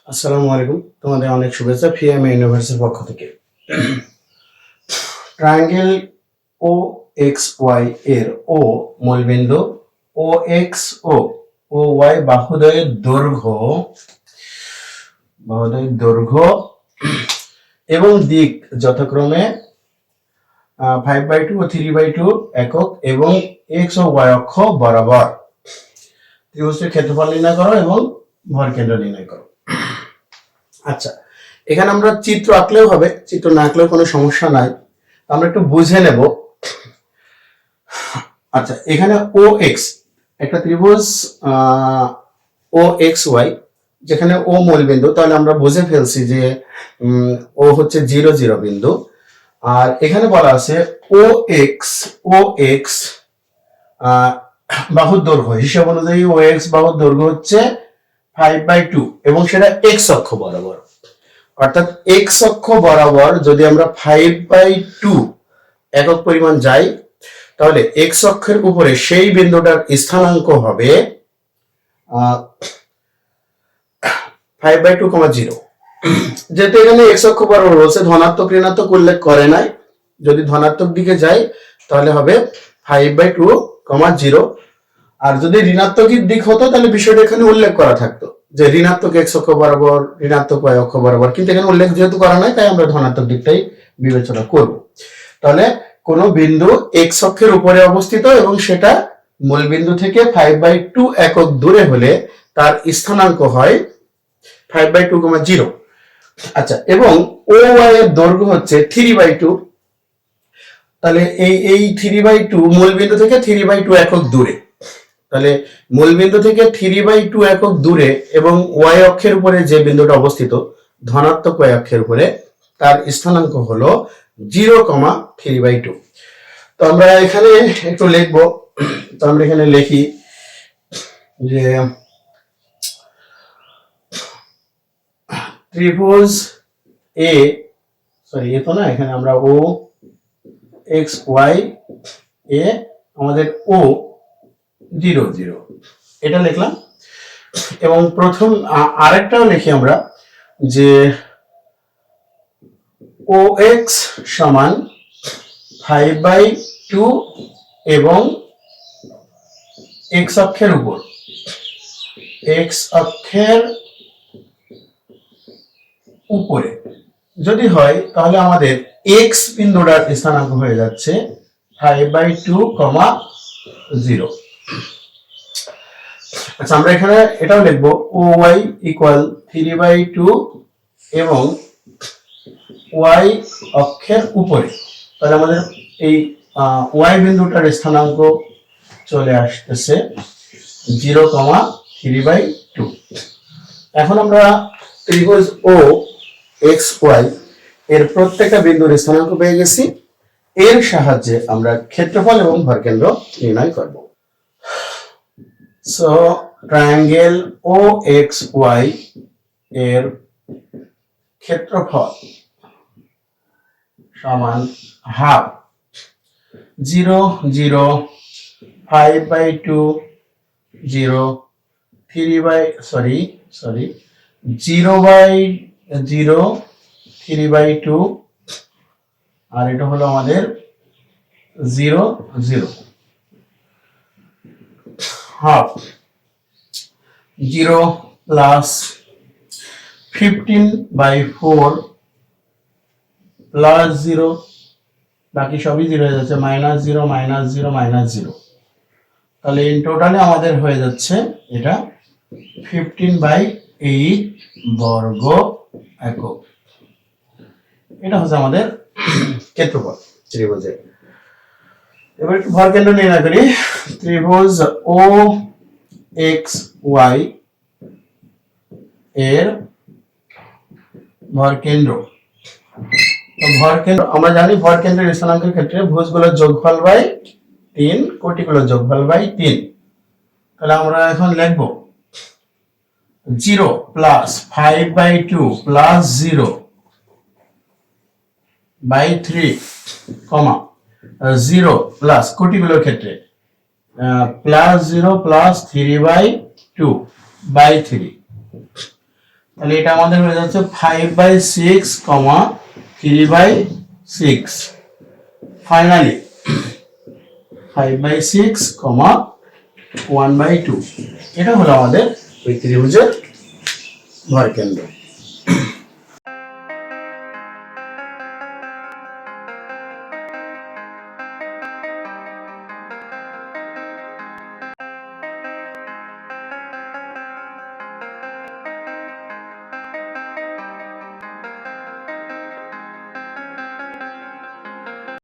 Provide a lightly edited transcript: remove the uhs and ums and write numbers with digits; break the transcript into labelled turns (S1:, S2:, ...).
S1: আসসালামু আলাইকুম, তোমাদের অনেক শুভেচ্ছা ফিএমএ ইউনিভার্সিটির পক্ষ থেকে। ট্রায়াঙ্গেল ও এক্স ওয়াই এর ও মূলবিন্দু ও এক্স ও ওয়াই বাহুদ্বয়ের দৈর্ঘ্য এবং দিক যথাক্রমে 5/2 ও 3/2 একক এবং এক্স ও ওয়াই অক্ষ বরাবর ত্রিভুজটির ক্ষেত্রফল নির্ণয় করো এবং ভরকেন্দ্র নির্ণয় করো। আচ্ছা, এখানে আমরা চিত্র আঁকলেও হবে, চিত্র না আঁকলেও কোনো সমস্যা নাই, আমরা একটু বুঝে নেব। আচ্ছা, এখানে ও এক্স একটা ত্রিভুজ ও এক্স ওয়াই, যেখানে ও মূলবিন্দু, তাহলে আমরা বুঝে ফেলছি যে ও হচ্ছে 0 0 বিন্দু। আর এখানে বলা আছে ও এক্স বাহুর দৈর্ঘ্য হিসাব অনুযায়ী ও এক্স বাহুর দৈর্ঘ্য হচ্ছে 5/2 এবং সেটা এক্স অক্ষ বরাবর। অর্থাৎ এক্স অক্ষ বরাবর যদি আমরা 5/2 একক পরিমাণ যাই, তাহলে এক্স অক্ষের উপরে সেই বিন্দুটার স্থানাঙ্ক হবে 5/2, 0। যেহেতু এখানে এক্স অক্ষ বরাবর বলছে, ধনাত্মক ঋণাত্মক উল্লেখ করে নাই, যদি ধনাত্মক দিকে যাই তাহলে হবে 5/2, 0। আর যদি ঋণাত্মকের দিক হতো তাহলে বিষয়টা এখানে উল্লেখ করা থাকতো যে ঋণাত্মক এক্স অক্ষ বরাবর, ঋণাত্মক ওয়াই অক্ষ বরাবর, কিন্তু এখানে উল্লেখ যেহেতু করা নাই তাই আমরা ধনাত্মক দিকটাই বিবেচনা করব। তাহলে কোন বিন্দু এক্স অক্ষের উপরে অবস্থিত এবং সেটা মূল বিন্দু থেকে 5/2 একক দূরে হলে তার স্থানাঙ্ক হয় 5/2, 0। আচ্ছা, এবং ও ওয়াই এর দৈর্ঘ্য হচ্ছে 3/2। তাহলে এই 3/2 মূল বিন্দু থেকে 3/2 একক দূরে, তাহলে মূল বিন্দু থেকে 3/2 একক দূরে এবং ওয়াই অক্ষের উপরে যে বিন্দুটা অবস্থিত ধনাত্মক ওয়াই অক্ষের উপরে, তার স্থানাঙ্ক হলো 0, 3/2। তো আমরা এখানে একটু লিখবো। তো আমরা এখানে লিখি যে ত্রিভুজ এ তো না, এখানে আমরা ও এক্স ওয়াই এ আমাদের ও 0 0 এটা লিখলাম। এবং প্রথম আরেকটাও লিখি আমরা যে ও এক্স সমান 5/2 এবং এক্স অক্ষের উপরে যদি হয় তাহলে আমাদের এক্স বিন্দুটার স্থানাঙ্ক হয়ে যাচ্ছে 5/2, 0। আচ্ছা, আমরা এখানে এটাও লিখবো ও ওয়াই ইকুয়াল 3/2 এবং ওয়াই অক্ষের উপরে, তাহলে আমাদের এই ওয়াই বিন্দুটার স্থানাঙ্ক চলে আসতেছে 0, 3/2। এখন আমরা ত্রিভুজ ও এক্স ওয়াই এর প্রত্যেকটা বিন্দুর স্থানাঙ্ক পেয়ে গেছি। এর সাহায্যে আমরা ক্ষেত্রফল এবং ভরকেন্দ্র নির্ণয় করব। সো ট্রায়াঙ্গেল ও এক্স ওয়াই এর ক্ষেত্রফল সমান হাফ 0 0 5/2 0 0/0 3/2 আর এটা হলো আমাদের 0 0 হাফ 0 প্লাস 15/4 প্লাস 0, বাকি সবই 0 হয়ে যাচ্ছে, -0 -0 -0। তাহলে ইন টোটালে আমাদের হয়ে যাচ্ছে এটা 15/8 বর্গ একক। এটা হচ্ছে আমাদের ক্ষেত্রফল ত্রিভুজের। এবার একটু ভরকেন্দ্র নির্ণয় করি। ত্রিভুজ ও এক্স ওয়াই এর ভরকেন্দ্র, আমরা জানি ভরকেন্দ্রের স্থানাঙ্কের ক্ষেত্রে ভুজগুলোর যোগফল বাই 3, কোটিগুলোর যোগফল বাই 3। তাহলে আমরা এখন লিখব 0 প্লাস 5/2 প্লাস 0/3, 0 প্লাস কোটিগুলোর ক্ষেত্রে প্লাস 0 প্লাস 3/2/3। তাহলে এটা আমাদের হয়ে যাচ্ছে 5/6, 3/6। ফাইনালি 5/6, 1/2। এটা হলো আমাদের ওই ত্রিভুজের ভরকেন্দ্র।